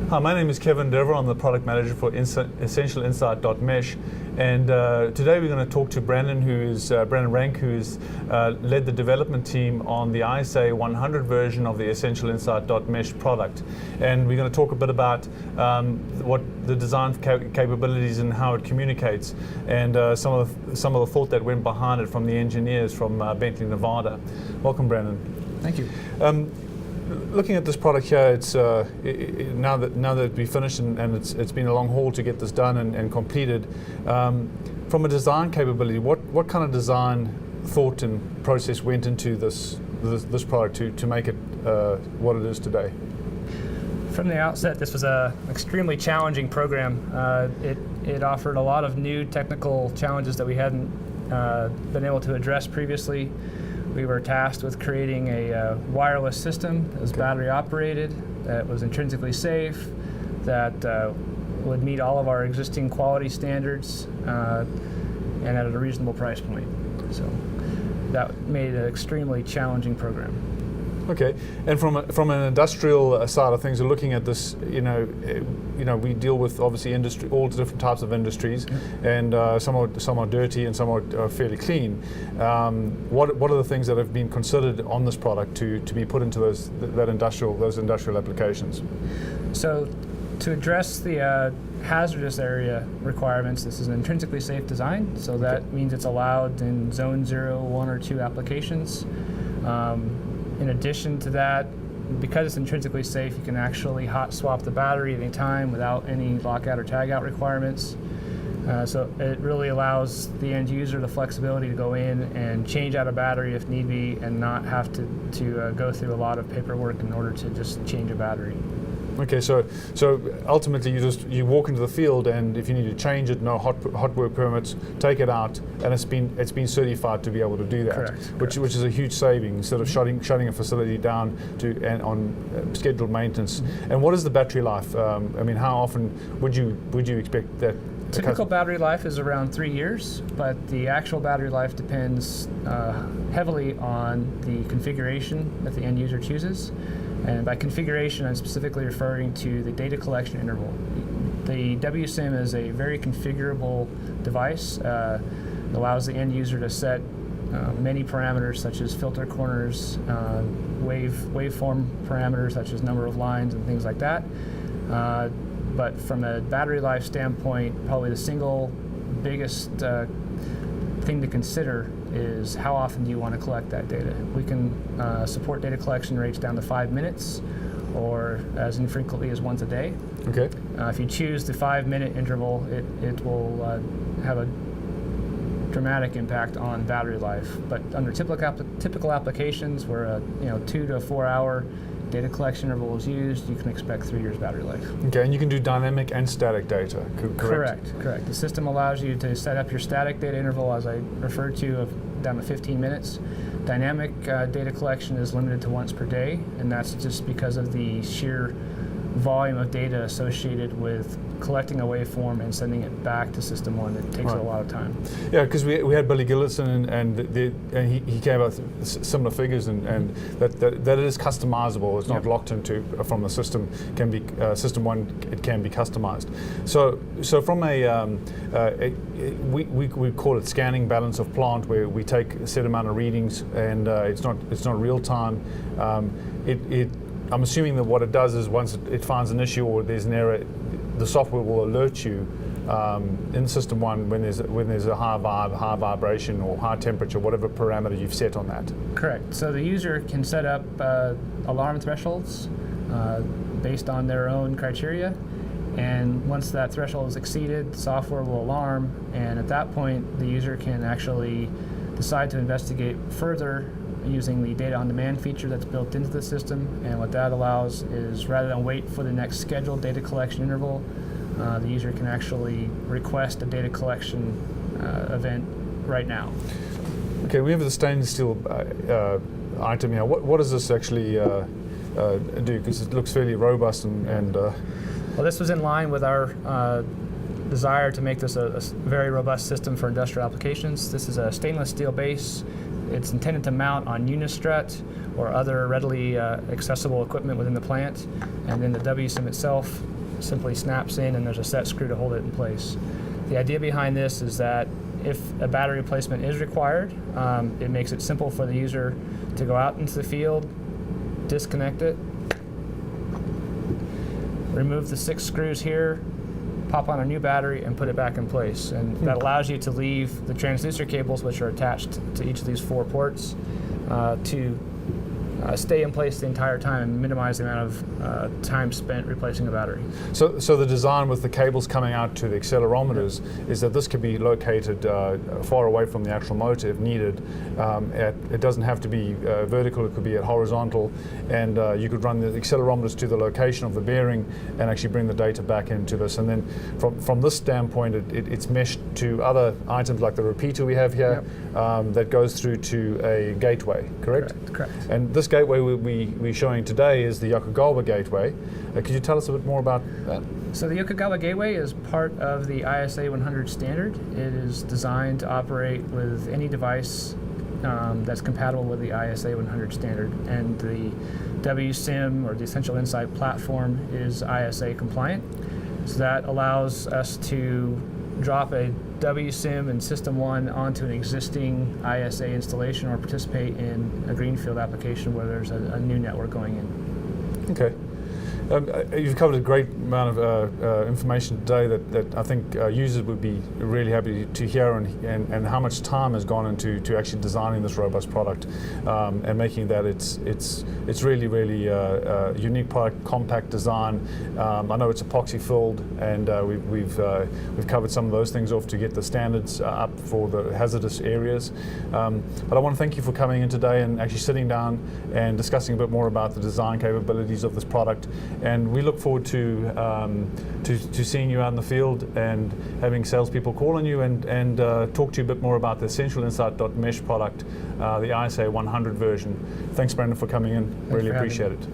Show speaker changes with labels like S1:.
S1: Hi, my name is Kevin Deverell. I'm the product manager for Essential Insight.mesh, and today we're going to talk to Brandon Rank, who's led the development team on the ISA100 version of the Essential Insight.mesh product. And we're going to talk a bit about what the design capabilities and how it communicates, and some of the thought that went behind it from the engineers from Bently Nevada. Welcome, Brandon.
S2: Thank you.
S1: Looking at this product here, it's now that we finished and it's been a long haul to get this done and completed. From a design capability, what kind of design thought and process went into this product to make it what it is today?
S2: From the outset, this was an extremely challenging program. It offered a lot of new technical challenges that we hadn't been able to address previously. We were tasked with creating a wireless system that was battery operated, that was intrinsically safe, that would meet all of our existing quality standards, and at a reasonable price point. So that made it an extremely challenging program.
S1: Okay, and from an industrial side of things, we're looking at this. We deal with obviously industry, all different types of industries, and some are dirty and some are fairly clean. What are the things that have been considered on this product to be put into those industrial applications? So,
S2: to address the hazardous area requirements, this is an intrinsically safe design. So that means it's allowed in Zone 0, 1, or 2 applications. In addition to that, because it's intrinsically safe, you can actually hot swap the battery at any time without any lockout or tagout requirements. So it really allows the end user the flexibility to go in and change out a battery if need be, and not have to go through a lot of paperwork in order to just change a battery.
S1: Okay, so ultimately you walk into the field, and if you need to change it, no hot work permits, take it out, and it's been certified to be able to do that.
S2: Correct.
S1: Which is a huge saving instead of shutting a facility down on scheduled maintenance. And what is the battery life? How often would you expect that?
S2: Typical battery life is around 3 years, but the actual battery life depends heavily on the configuration that the end user chooses. And by configuration, I'm specifically referring to the data collection interval. The WSIM is a very configurable device. It allows the end user to set many parameters such as filter corners, waveform parameters such as number of lines and things like that. But from a battery life standpoint, probably the single biggest thing to consider is how often do you want to collect that data. We can support data collection rates down to 5 minutes, or as infrequently as once a day.
S1: Okay.
S2: If you choose the 5-minute interval, it will have a dramatic impact on battery life. But under typical applications where a 2 to 4 hour data collection interval is used, you can expect 3 years battery life.
S1: Okay, and you can do dynamic and static data, correct?
S2: Correct. The system allows you to set up your static data interval, as I referred to, of down to 15 minutes. Dynamic data collection is limited to once per day, and that's just because of the sheer volume of data associated with collecting a waveform and sending it back to System 1. It takes a lot of time.
S1: Yeah, because we had Billy Gilkerson and he came out with similar figures, and that it is customizable. It's not locked into from the system. Can be System 1. It can be customized. So from we call it scanning balance of plant, where we take a set amount of readings, and it's not real time. I'm assuming that what it does is once it finds an issue or there's an error, the software will alert you in System 1 when there's a high vibration or high temperature, whatever parameter you've set on that.
S2: Correct. So the user can set up alarm thresholds based on their own criteria, and once that threshold is exceeded, the software will alarm, and at that point the user can actually decide to investigate further using the data on demand feature that's built into the system. And what that allows is, rather than wait for the next scheduled data collection interval, the user can actually request a data collection event right now.
S1: Okay, we have the stainless steel item here. What does this actually do? Because it looks fairly robust and
S2: Well, this was in line with our desire to make this a very robust system for industrial applications. This is a stainless steel base. It's intended to mount on unistrut or other readily accessible equipment within the plant. And then the WSIM itself simply snaps in, and there's a set screw to hold it in place. The idea behind this is that if a battery replacement is required, it makes it simple for the user to go out into the field, disconnect it, remove the 6 screws here, pop on a new battery, and put it back in place. And that allows you to leave the transducer cables, which are attached to each of these 4 ports, to stay in place the entire time and minimize the amount of time spent replacing a battery.
S1: So the design with the cables coming out to the accelerometers is that this could be located far away from the actual motor if needed. It doesn't have to be vertical, it could be at horizontal, and you could run the accelerometers to the location of the bearing and actually bring the data back into this. And then from this standpoint, it's meshed to other items like the repeater we have here.
S2: Yep.
S1: That goes through to a gateway, correct?
S2: Correct.
S1: And this gateway we're showing today is the Yokogawa gateway. Could you tell us a bit more about that?
S2: So the Yokogawa gateway is part of the ISA100 standard. It is designed to operate with any device that's compatible with the ISA100 standard, and the WSIM, or the Essential Insight platform, is ISA compliant. So that allows us to drop a WSIM and System 1 onto an existing ISA installation, or participate in a greenfield application where there's a new network going in.
S1: Okay. You've covered a great amount of information today that I think users would be really happy to hear, and how much time has gone into actually designing this robust product and making that it's really unique product, compact design. I know it's epoxy filled, and we've covered some of those things off to get the standards up for the hazardous areas. But I want to thank you for coming in today and actually sitting down and discussing a bit more about the design capabilities of this product. And we look forward to seeing you out in the field and having salespeople call on you and talk to you a bit more about the Essential Insight.mesh product, the ISA100 version. Thanks, Brandon, for coming in. Really appreciate it.